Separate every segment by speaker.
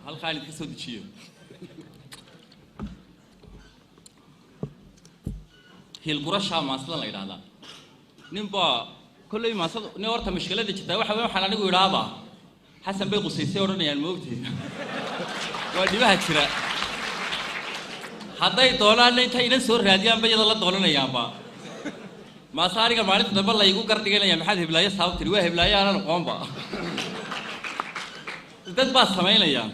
Speaker 1: هل خالد كسود شيء هي القرشة ما أصلا لا يراها نبى كل يوم ما أصلا نورتها مشكلة دي جدا واحد حنا نقول يراها حسن بيقول سيسورني الموتي ودي واحد شراء حتى يطلع لنا تاينا سور راديان بيجي الله طولنا يا با ما صاري كمالك دبل لا يقول كرتي كنا يا محد هبلايا صاحب تروي هبلايا أنا نقوم با ده بس سمعنا يا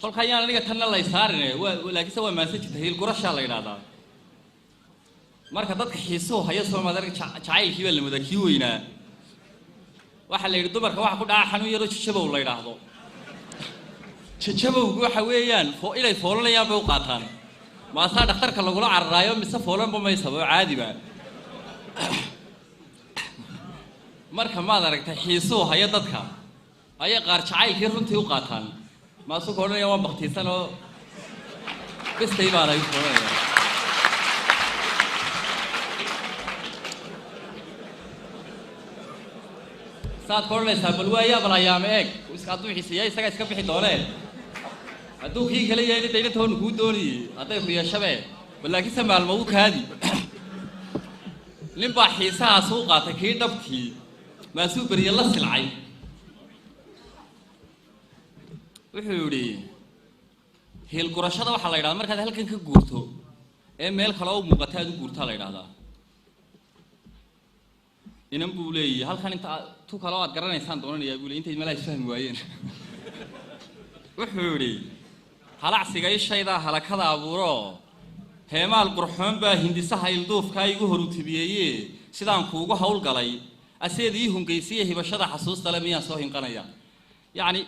Speaker 1: كل خيال أنا كترنا الله يسارني ولكن سوى مسج تهيل قرشة الله يرادا مار كتات كحيسو هيا سوى ما دارك شايل كيو اللي مدا كيو هنا واحد اللي يردو برك واحد كود حنو يرو تشبه الله يراهو تشبه هو حويان فوق إلى فورنا يا بوقاتان ما صار دكتور كلا قولوا على الرايو بس فورنا بما يسوي عادي بقى مار كمان دارك تحيسو هيا تدك هيا قار شايل كيرون تيو قاتان ما سو كورنا يوم بختيسانو بس تيبا على يفورنا saad kornaysaa bal waayaa bal ayaama eeg iska haduu xiisayay isaga iska bixi dooneen haduu kii kale yahay inta toon ku dooniyay haday ku yeeshabee balaakiin samaalmo uu kaadi limba xiisaha soo qaatay kii dhabtii ma soo bariye la silcay wuxuu yiri heel gurashada waxa la yiraahdaa markaad halkan ka guurto ee meel kale oo muuqata aad u guurtaa la yiraahdaa inaan buulay halkan inta tu kala wad garanaysaan doonanaya buulay intay malaay fahmi waayeen wuxuu yiri halacsiga ishayda halakada abuuro heemaal qurxoon baa hindisaha ilduufka igu horutibiyay sidaan kuugu hawl galay aseedii hungeysiye hibashada xasuusta la miyaan soo hinqanaya yaani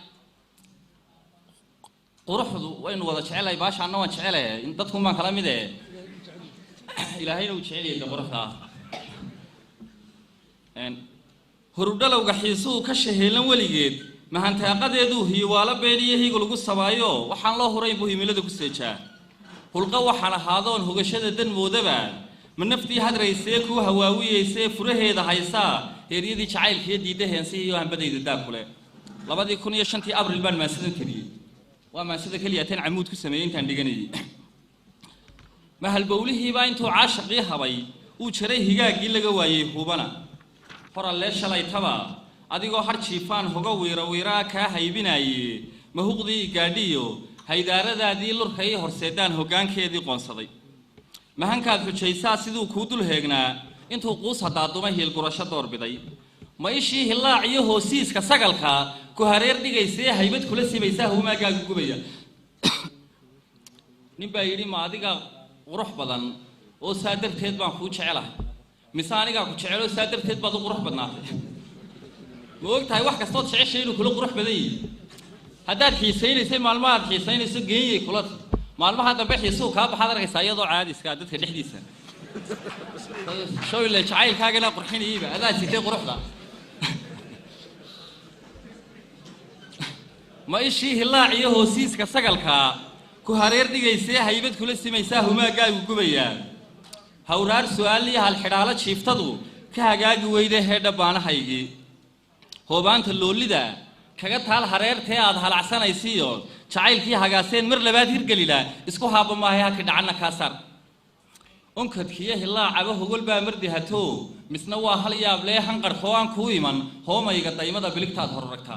Speaker 1: quruxdu waynu wada jecelay baashaana waan jecelay in dadku ma kala mid ilaahayna uu jeceliyay quruxda hurudalowga xiisuu ka shaheelan waligeed mahantaaqadeedu hiiwaala beeliyahiigu lagu sabaayo waxaan loo horay muhiimilada ku seejaa hulqa waxaan ahaadoon hogashada dan moodaba ma naftii hadraysee ku hawaawiyeysee furaheeda haysaa heeryadii jacaylkiiyo diidaheensi iyo hanbadayda daab kule 2005 abriil baan maasidan kariyay waa maasida kaliya tan camuud ku sameeyay intaan dhiganayay mahal bawlihii baa intuu caashaqii habay uu jiray higaagii laga waayay hubana qoralle shalay taba adigoo har jiifaan hoga wiira ka haybinaaye mahuqdii gaadhiyo haydaaradaadii lurkay horseedaan hogaankeedii qoonsaday mahankaad xujaysaa siduu ku dul heegnaa intuu quus hadaaduma heel gurasho doorbiday ma ishii hilaac iyo hoosiiska sagalka ku hareer dhigaysay haybad kula sibaysaa humaaga gubaya nin baa yiri ma adiga qurux badan oo saadarteed baan ku jecelahay misaaniga ku jecelo saadarteed baad u qurux badnaatay ma ogtahay wax kastood jeceshay inuu kula qurux badan yahay haddaad xiisaynaysa maalmaha xiisaynayso geeyay kula maalmaha dambe xiisuu ka baxad arkaysaa iyadoo caadi iska dadka dhexdiisa shooyle jacaylkaagana qurxinayba adaa sitay quruxda ma ishii hilaac iyo hoosiiska sagalka ku hareer dhigaysay haybad kula simaysaa humaagaagu gubayaa hawraar su'aaliya hal xidhaalo jiiftadu ka hagaagi weyday heedha baanahaygii hoobaanta loolida kaga taal hareertee aad halacsanaysiyo jacaylkii hagaaseen mar labaad hirgelila isku haaba maahay halkii dhacana ka sar onkadkiya hilaacaba hogol baa mardi hato misna waa hal yaab lee hanqarxoo aan ku iman hoomayga daymada biligtaad horragta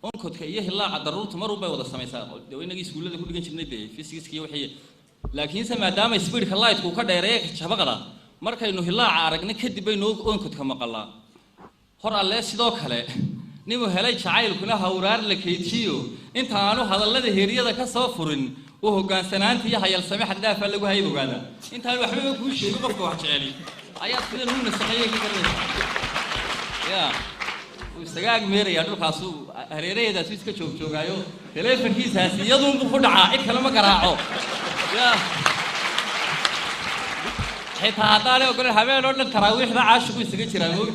Speaker 1: onkadka iyo hilaaca daruurtu mar walba wada samaysaa daweynagii iskuulada ku dhigan jirnay physics iyo wixii laakiin maadaama speedka light ku ka dheereeyay jabaqada markaynu hilaaca aragnay kadib baynu onkadka maqalaa hor alle sidoo kale nimu helay jacaylkuna hawraar la keejiyo inta aanu hadallada heeriyada ka soo furin oo hogaansanaanta iyo hayal samax dhaafa lagu haybogaada inta waxba ku sheego qofka wax jecel ayaa sidoo uu nasaqay ka garnay ya sagaag meeraya dhulkaas hareereeda si iska joogaayo teleefankiisaas iyadoo uu ku dhacaa cid kale ma garaaco ya xitaa hadaan oo kale habeen oo dhan taraawiixda caashigu isaga jiraa moog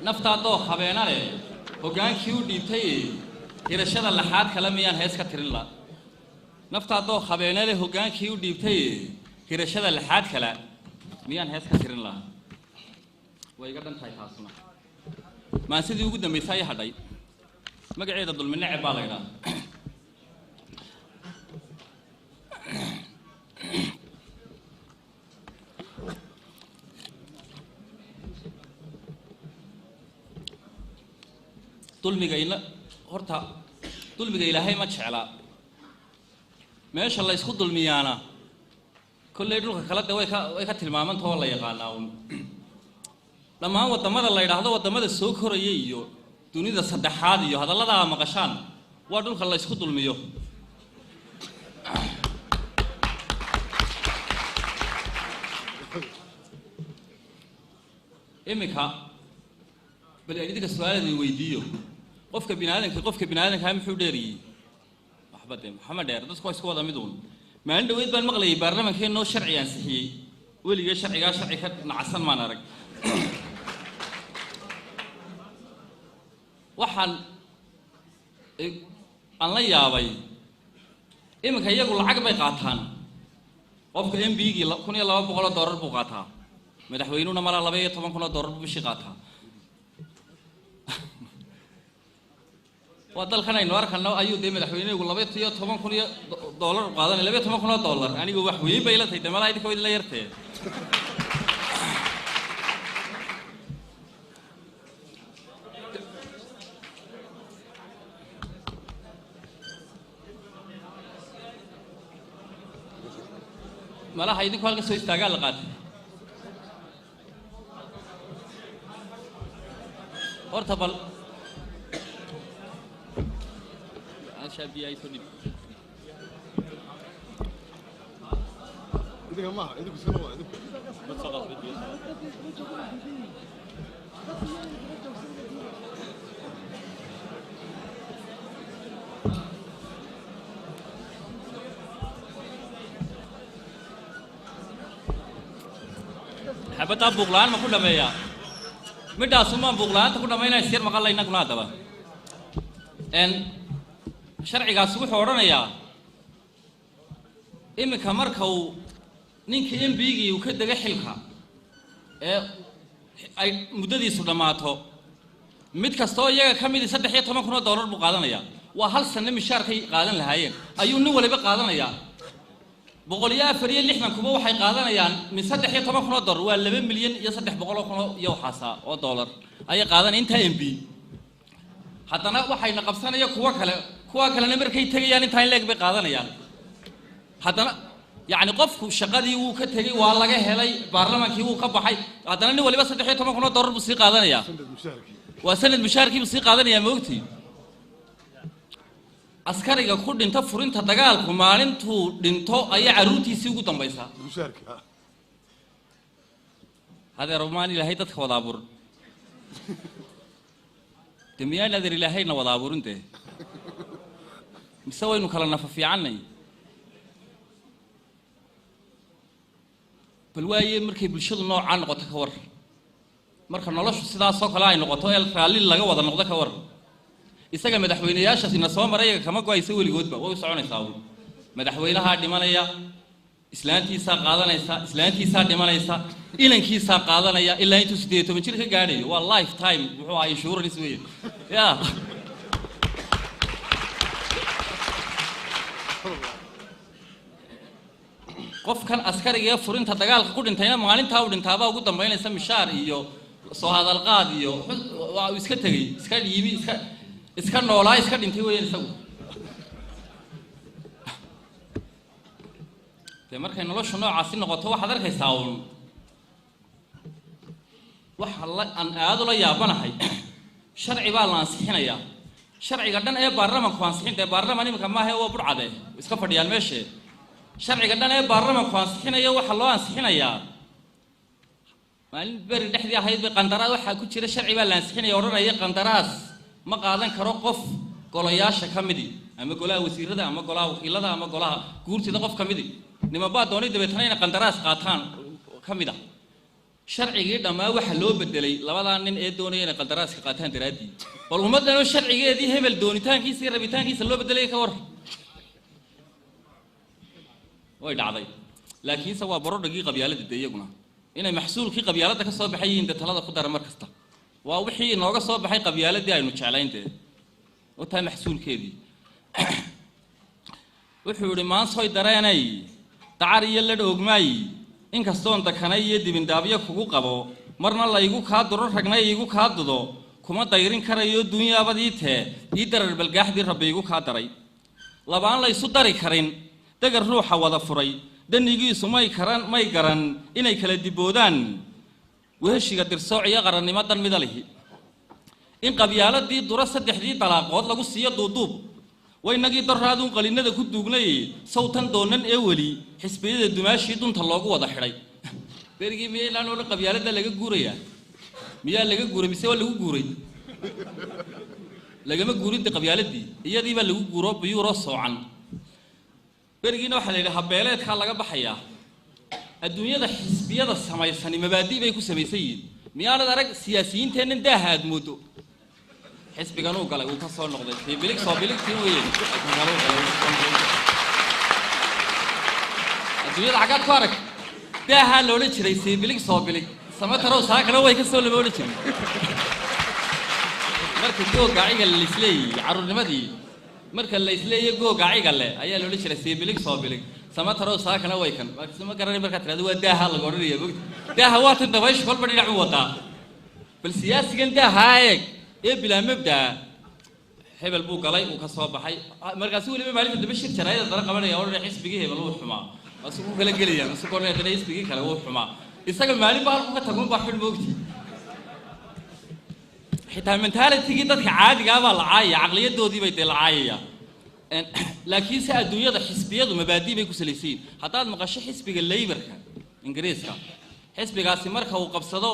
Speaker 1: naftaadoo habeena leh hogaankii u dhiibtay hirashada laxaad kala miyaan hees ka tirin la naftaadoo habeena leh hogaankii u dhiibtay hirashada laxaad kala miyaan hees ka tirin lahaa way iga dhan tahay taasuna maan sidii ugu dambaysay ay hadhay magaceeda dulmi neceb baa la yidhaha dulmiga horta dulmiga ilaahay ma jecla meesha la isku dulmiyaana kolley dhulka kale de way ka tilmaamantao la yaqaanaa un dhammaan waddamada la yidhaahdo waddamada soo koraya iyo dunida saddexaad iyo hadalladaa maqashaan waa dhulka la isku dulmiyo iminka bal idinka su'aaladan weydiiyo qofka bini'aadanka muxuu dheeriyey waxba de maxamed dheer dadku waa isku wada mid uun maalin dhaweyd baan maqlayay baarlamaankeennoo sharci ansixiyey weligee sharci ka nacsan maan arag waxaan aan la yaabay iminka iyagu lacag bay qaataan qofka MB-gii $1,200 buu qaataa madaxweynuhuna malaa $12,000 buu bishii qaataa waa dalkan aynu arkano ayuu dee madaxweynuhu $12,000 qaadanay $12,000 anigu wax weyn bay la tahay damala idinka way la yartee malaha idinku halka soo istaagaa la qaatay horta bal شابي أي سوني. إذا ما إذا بسموه إذا بس خلاص بدي. حبت أب بغلان ما كل ما يا. مدة سوما بغلان تكون ما ينسير مقالة إنك نادبا. إن sharcigaas wuxuu oranayaa imika marka uu ninka MB-gii uu ka daga xilka ee ay muddadiisu dhamaato mid kastoo iyaga ka mid $13,000 buu qaadanayaa waa hal sano mishaarkay qaadan lahaayeen ayuu nin waliba qaadanayaa $164 kuba waxay qaadanayaan min $13,000 waa $2,300,000 iyo waxaasa oo dollar ay qaadan inta MB haddana waxayna qabsanaya kuwa kalena markay tagayaan inta leeg bay qaadanayaan haddana yaani qofku shaqadii uu ka tagay waa laga helay baarlamaankii uu ka baxay haddana nin waliba $13,000 buu sii qaadanaya waa sanad mushaarkii buu sii qaadanaya ma ogtii askariga ku dhinta furinta dagaalku maalintuu dhinto ayaa caruurtiisii ugu dambaysa mushaarka hada romaani ilaahay dadka wada abuur demiyaan adar ilaahayna wada abuurinte mise waynu kala nafa fiicanay bal waaye markay bulshadu noocaan noqoto ka war marka noloshu sidaas oo kale ay noqoto ee raalli laga wada noqdo ka war isaga madaxweynayaashaasina soo maray kama go'ayso weligoodba way soconaysaa madaxweynaha dhimanaya islaantiisa dhimanaysa ilankiisa qaadanaya ilaa intuu 18 jir ka gaadhayo waa lifetime wuxuu ahaa insurance weeye ya qofkan askariga furinta dagaalka ku dhintayna maalinta uu dhintaaba ugu dambeynaysa mishaar iyo soo hadal qaad iyo waa iska tagay iska dhiibi iska noolaa iska dhintay weeyaan isagu markay noloshu noocaasi noqoto waxaad arkaysaa waxa aan aad u la yaabanahay sharci baa la ansixinayaa sharciga dhan ee baarlamaanku ansixinta baarlamaan imika ma aha oo burcade iska fadhiyaan meesha sharciga dhan ee baarlamaanku ansixinayo waxa loo ansixinayaa maalin bari dhexdii ahayd bay qandaraas waxa ku jira sharci baa la ansixinayaa oranaya qandaraas ma qaadan karo qof golayaasha kamidi ama golaha wasiirada ama golaha wakiilada ama golaha guurtida qof kamidi nima baa doonay dabeetana in qandaraas qaataan kamida sharcigii dhamaa waxa loo bedelay labada nin ee doonayeen in qandaraaska qaataan daraadii bal ummadana sharcigeedii hebel doonitaankiisa iyo rabitaankiisa loo bedelay ka war way dhacday laakiin sa waa barodhagii qabyaalada iyaguna inay maxsuulkii qabyaaladda ka soo baxay yihiin dee talada ku dara mar kasta waa wixii inooga soo baxay qabyaaladii aynu jeclaynteed oo tahay maxsuulkeedii wuxuu yidhi maansoy dareenay dacar iyo la dhoogmaay inkastoon dakanay iyo dibindaabyo kugu qabo marna laygu kaa duro ragnay igu kaa dudo kuma dayrin karayo dunyaabadii tee ii darar balgaaxdii rabbi igu kaa daray labaan laysu dari karin dagar ruuxa wada furay danigiisu may garan inay kala diboodaan weheshiga dirsooc iyo qarannimo dan mida lihi in qabyaaladii dura saddexdii dalaaqood lagu siiyo duuduub waynagii darraaduun qalinada ku duugnay sawtan doonan ee weli xisbiyada dumaashii dunta loogu wada xidhay berigii miyaylaan odhan qabyaaladda laga guurayaa miyaa laga guuray mise waa lagu guuray lagama guurinta qabyaaladii iyadii baa lagu guuro biyuuro soocan berigiina waxaa la yidhi habeeleedkaa laga baxayaa adduunyada xisbiyada samaysani mabaadi' bay ku samaysan yihiin miyaanad arag siyaasiyiinteennan daaha aad moodo xisbigan uu galay uu ka soo noqday siibilig soo biligtii weeyeen adduunyada xaggaad ku arag daahaa loola jiray siibilig soo bilig samatarow saa kale way ka soo lama odhan jirin marka googaaciga la isleeyey carruurnimadii marka la isleeyey googaaciga le ayaa loola jiray siibilig soo bilig samatarow saa kale way kan ma garanay markaad tirahdo waa daaha laga odhanaya mogta daaha waa tan dabaysha kolba dhinac u wadaa bal siyaasigan daahaa eeg ee bilaa mabdaa hebel buu galay uu ka soo baxay markaasi weliba maalinta daba shir jaraayada dana qabanaya odhanaya xisbigii hebel wuu xumaa wasu ku kala gelayaan wasu kornaya dana xisbigii kale wuu xumaa isaga maalin baa halku ka tagun baa xul moogti xitaa mentalitigii dadka caadigaa baa la caayaya caqliyadoodii bay dee la caayaya laakiin se adduunyada xisbiyadu mabaadi' bay ku salaysan yihiin haddaad maqasho xisbiga laybarka ingiriiska xisbigaasi marka uu qabsado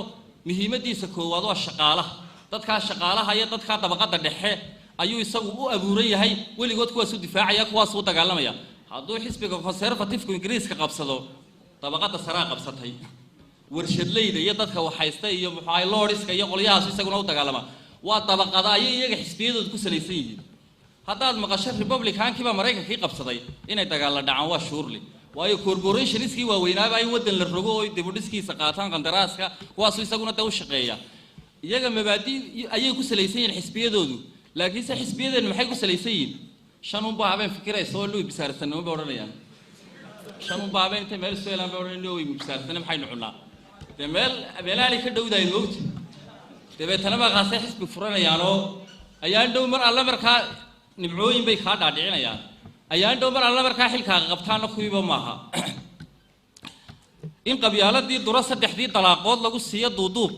Speaker 1: muhiimadiisa koowaad waa shaqaalaha dadkaa shaqaalaha iyo dadkaa dabaqadda dhexe ayuu isagu u abuuran yahay weligood kuwaasuu difaacaya kuwaasuu dagaalamaya hadduu xisbiga conservatifku ingiriiska qabsado dabaqadda saraa qabsatay warshadleyda iyo dadka waxaysta iyo muxuahay loodhiska iyo qolyahaasu isaguna u dagaalama waa dabaqada ayay iyaga xisbiyadooda ku salaysan yihiin haddaad maqasho republicankiibaa maraykankii qabsaday inay dagaalla dhacaan waa shuurli waayo corporationskii waaweynaaba in waddan la rogo oo dibudhiskiisa qaataan qandaraaska kuwaasuu isaguna dee u shaqeeya iyaga mabaadi' ayay ku salaysan yihiin xisbiyadoodu laakiinse xisbiyadeennu maxay ku salaysan yihiin shan unbaa habeen fikiraysa oo luu bisaarsanimo bay odhanayaan shan unbaa habeen intay meel isu helaan bay odhanayaan way bisaarsanimo maxaynu cunnaa dee meelahalay ka dhowdahay moogta dabeetana markaasay xisbi furanayaanoo ayaan dhow mar alle markaa nimcooyin bay kaa dhaadhicinayaan ayaan dhow mar alle markaa xilkaaga qabtaana kuwiiba maaha in qabyaaladii dura saddexdii dalaaqood lagu siiyo duuduub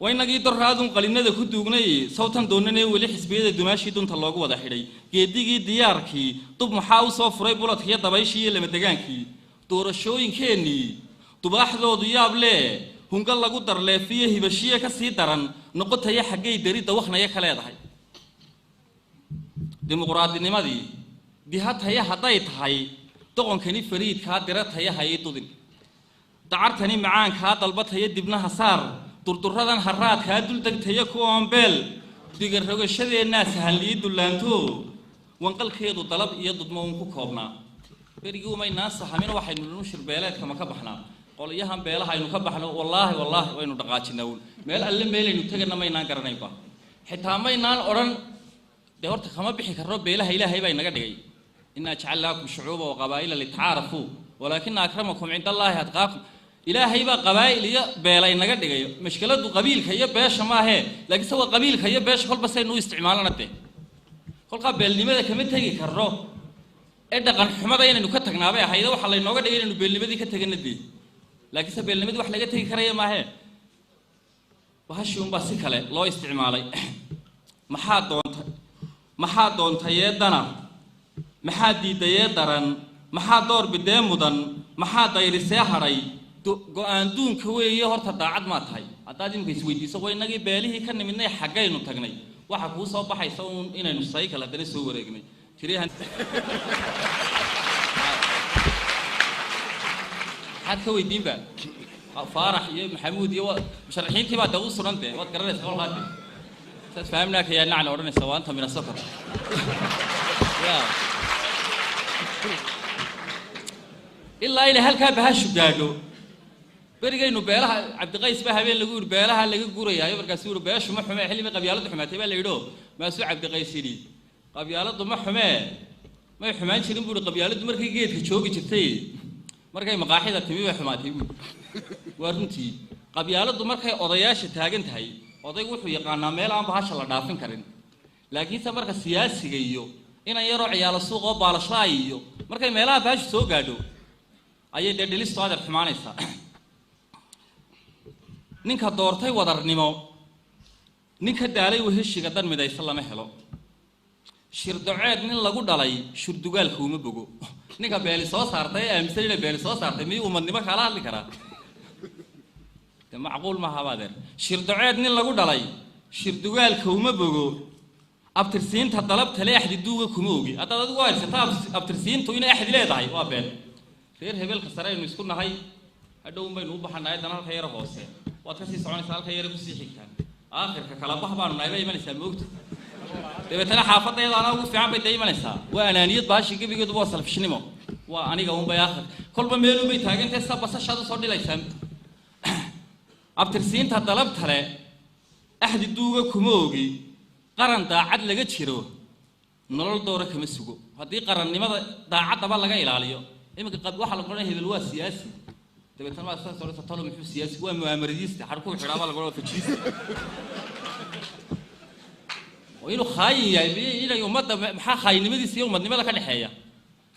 Speaker 1: waynagii darraaduun qalinada ku duugnay sawtan doonanee weli xisbiyada dumaashii dunta loogu wada xidhay geedigii diyaarkii dub maxaa u soo furay buladkiiyo dabayshii iyo lamadegaankii doorashooyinkeennii dubaaxdoodu yaab lee hunga lagu darleefiyo hibashiye ka sii daran noqotaya xaggay daridda wakhnaya ka leedahay dimuqraadinimadii dihataya hadday tahay doqonkani fariidkaa dira tayaha ii dudin dacartani macaankaa dalbataya dibnaha saar durduradan haraadkaa duldegtaya kuwan beel digarrogashadeenaa sahallii dullaanto wanqalkeedu dalab iyo dudmo uun ku koobnaa berigii umaynaan sahamin waxaynu nu shirbeeleedka ma ka baxnaa qolyahan beelaha aynu ka baxno wallaahi waynu dhaqaajinaa uun meel alle meelaynu tegana maynaan garanaynba xitaa maynaan odhan dee horta kama bixi karno beelaha ilaahay baa inaga dhigay innaa jacalnaakum shucuuba wa qabaa'ila litacaarafuu walaakina akramakum cinda allaahi adqaakum ilaahay baa qabaa'il iyo beela inaga dhigay mashkiladu qabiilka iyo beesha maahee laakiinse waa qabiilka iyo beesha kolba saynu u isticmaalana dee kolkaa beelnimada kama tegi karno ee dhaqan xumada inaynu ka tagnaabay ahayde waxaa laynooga dhigay inaynu beelnimadii ka tegana dee laakiinse beelnimadii wax laga tegi karaya maahee bahashii unbaa si kale loo isticmaalay maxaa doontayee dana maxaa diidayee daran maxaa door bidee mudan maxaa dayrisee hadhay go-aan duunka weeye horta daacad maa tahay haddaad imika isweydiiso waynagii beelihii ka nimidnay xaggaynu tagnay waxa kuu soo baxaysa uun inaynu saykal haddana soo wareegnay maxaad ka weydiinba faarax iyo maxamuud iyo musharaxiintii baa dee u sugan dee waad garanaysa kolkaade saad fahamnaaka yaa nacla odhanaysa waa anta min asokor ilaa ilaa halkaa bahashu gaadho بريجينو بيلها عبد القيس بها بين لجور بيلها اللي جوري هاي بركاسور بيش وما حماه حلي من قبيلات حماتي بقى اللي يدو ما سو عبد القيس لي قبيلات ما حماه ما حمان شيلين بقول قبيلات مركي جيت كشوقي جبتي مركي مقاحدة تمي حماتي ورنتي قبيلات مركي أضياش تاجنت هاي أضي وحوي قانا ميل عم بهاش الله دافن كرين لكن سمرك السياسي جيو إن يروح على السوق وبالا شايو مركي ميلها باش سوق قادو أي دليل صادر حماني سا ninka doortay wadarnimo ninka daalay weheshiga dan midaysan lama helo shirduceed nin lagu dhalay shurdugaalka uma bogo ninka beeli soo saartay aaminsan beeli soo saartay miyuu umadnimo kala hadli karaa de macquul ma habaadeer shirduceed nin lagu dhalay shurdugaalka uma bogo abtirsiinta dalabta leexdi duuga kuma ogi haddaad adigu haysataa abtirsiintu inay axdi leedahay waa been reer hebelka sare aynu isku nahay hadhow baynu u baxanahay dan halka yara hoose واتكسي سعوني سالك يري بسيحي كان آخر كلا بحبان نايبة يمنيسا موقت دبتنا حافظة يضع أنا وفي عم بيدا يمنيسا وأنا نيت باشي كيف يقول بوصل في شنو وأنا قوم بياخر كل ما ميلو بيتاجن تسا بس الشهادة صار لي ليسام أبترسين تطلب ترى أحد الدوغة كموجي قرن داعد لقيت شرو نرول دورة كمسوق هذه قرن لماذا داعد تبى لقى إلى عليه إما قد واحد قرنه هذا الواس سياسي دبتنا ما أصلا صارت تطلب من حس سياسي ومؤامريست حركوا حرابة لقوا في الجيس وإنه خاين يعني إلى يوم مدة محا خاين مدي سيوم مدة ماذا كان حياة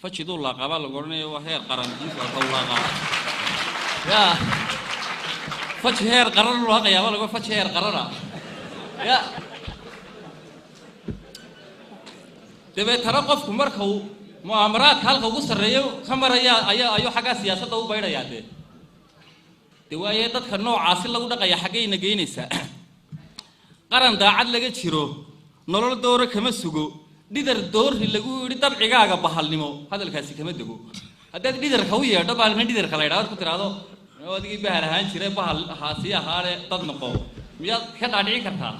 Speaker 1: فتشدوا الله قبل لقورني وهير قرن جيس وطلع يا فتش هير قرر الله يا والله فتش هير قررها يا دبتنا قف مركو مؤامرات هالك وقصر ريو خمر أيو حاجة سياسة ده وبيرة ياده دواية تدخل نوع عاصل لو دقيا حاجة نجينيسا قرن داعد لقيت شرو نلول دورة كم سجو ديدر دور اللي جو ديدر عجاجة بحالنمو هذا الكاسي كم دقو هذا ديدر خويه ده بالمن ديدر خلايا ده كنت رادو ودي بهرهان شري بحال حاسية هاره تدنقو مياد كده عليه كتها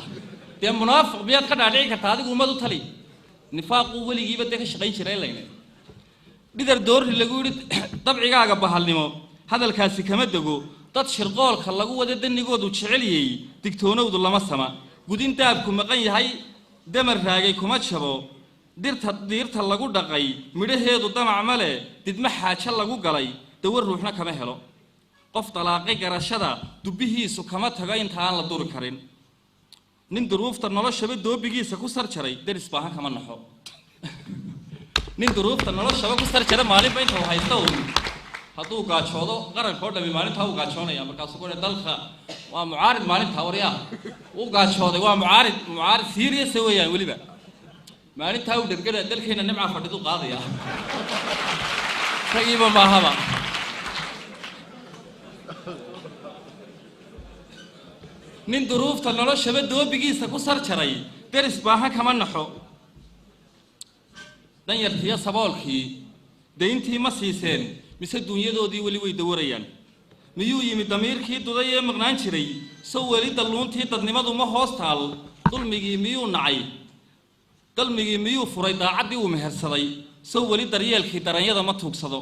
Speaker 1: تيم منافق مياد كده عليه كتها هذا قوم ده تلي نفاق ولي جيبت ده شقين شري لينه ديدر دور اللي جو ديدر عجاجة بحالنمو هذا الكاسي كم دقو dad shirqoolka lagu wada danigoodu jeceliyay digtoonowdu lama sama gudintaabku maqan yahay damar raagay kuma jabo dirta lagu dhaqay midhaheedu damac male didma xaajo lagu galay dawar ruuxna kama helo qof talaaqay garashada dubihiisu kama tago inta aan la duri karin nin duruufta noloshaba doobigiisa ku sar jaray daris baahan kama naxo nin duruufta noloshaba ku sar jaray maalinba inta uu haysto hadduu gaajoodo qaranka oo dhami maalinta uu gaajoonaya markaasuu ku dalka waa mucaarid maalinta waryaa uu gaajooday waa mucaarid serious weeyaan waliba maalinta uu dhergada dalkeena nimca fadhidu qaadaya tagiiba ma haba nin duruufta noloshaba doobigiisa ku sar jaray daris baahan kama naxo dan yartiya saboolkii deyntii ma siiseen mise dunyadoodii wali way dawarayaan miyuu yimi damiirkii duday ee maqnaan jiray soo wali dalluuntii dadnimadu ma hoos taal dulmigii miyuu nacay dalmigii miyuu furay daacadii uu mehersaday soo wali daryeelkii daranyada ma tuugsado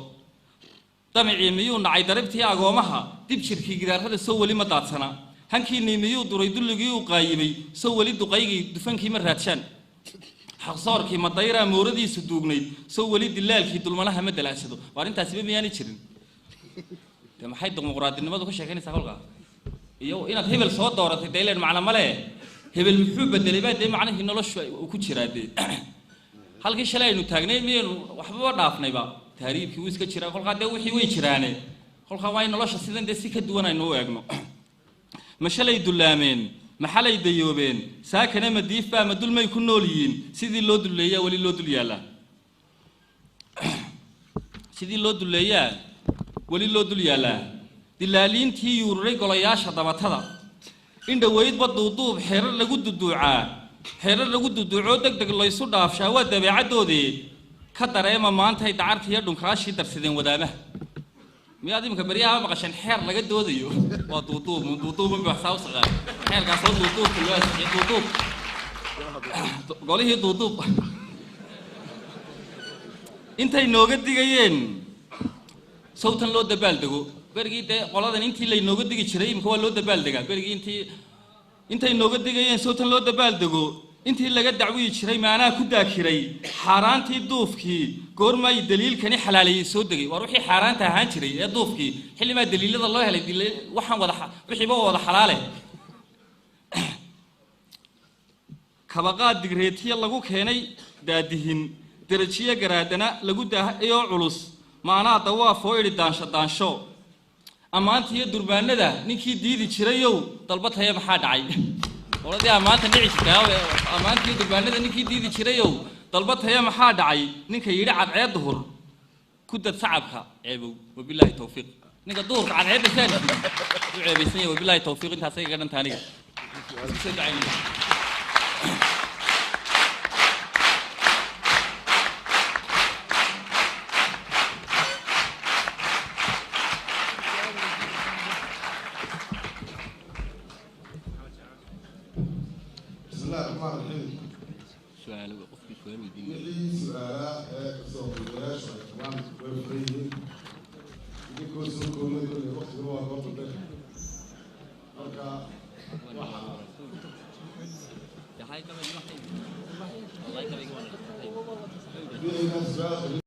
Speaker 1: damicii miyuu nacay darabtii agoomaha dib jirkii gidaarada soo wali ma daadsana hankiinii miyuu duray dulligii uu qaayimay soo wali duqaygii dufankii ma raadshaan xaqsoorkii madayra mooradiisu duugnayd soo wali dilaalkii dulmanaha ma dalaashado waa intaasiba miyaanay jirin de maxay dimuqraadinimadu ka sheekeynaysaa kolka iyo inaad hebel soo dooratay dayleen macna male hebel muxuu bedelay baa dee macnihii noloshu uu ku jiraa dee halkii shalay aynu taagnay miyaynu waxba dhaafnayba taariikhii wuu iska jiraa kolkaa dee wixii way jiraane kolkaa waa in nolosha sidan dee si ka duwan aynu u eegno ma shalay dullaameen maxalay dayoobeen saakana madiif baa ma dulmay ku nool yihiin sidii loo duleeyaa wali loo dul yaalaa sidii loo duleeyaa wali loo dul yaalaa dilaaliintii yuururay golayaasha dabatada in dhaweydba duuduub xeerar lagu duduucoo degdeg laysu dhaafshaa waa dabeecadoodii ka dareema maantay dacartiiyo dhunkaashii darsadeen wadaamaha miyaad imika baryaha maqashan xeer laga doodayo waa duuduub ma waxsaa u saqaan xeerkaas oo duuduubka loo asixiyay duuduub golihii duuduub intay nooga digayeen sawtan loo dabaaldego berigii de qoladan intii la inooga digi jiray imka waa loo dabaal degaa berigii intay inooga digayeen sootan loo dabaal dego intii laga dacwiyi jiray maanaa ku daakiray xaaraantii duufkii goormay daliilkani xalaaliyay soo degay war wixii xaaraanta ahaan jiray ee duufkii xillimaa daliilada loo helay waxaan wixiiba wada xalaale kabaqaad digreetiya lagu keenay daadihin darajiye garaadana lagu daahayo culus maanaa dawaafoo idhi daansho ammaantiiyo durbaanada ninkii diidi jirayow dalbataya maxaa dhacay qoladii ammaanta dhici jirtay ammaantiiyo durbaanada ninkii diidi jirayow dalbataya maxaa dhacay ninka yidhi cadceed duhur ku dad sacabka ceebow wabilaahi tawfiiq ninka duhurka cadceedda saani u ceebaysan yahay wabilaahi tawfiiq intaasay iga dhanta aniga
Speaker 2: بسم الله الرحمن الرحيم.
Speaker 1: سؤال وقفي سؤال ودي.
Speaker 2: سؤال كسر الجلاش وكمان وفريين. دي كوسون كلهم كل وقت هو وقت ده. أركا واحد.
Speaker 1: يا هاي كمان الله يكرمك.
Speaker 2: دي الناس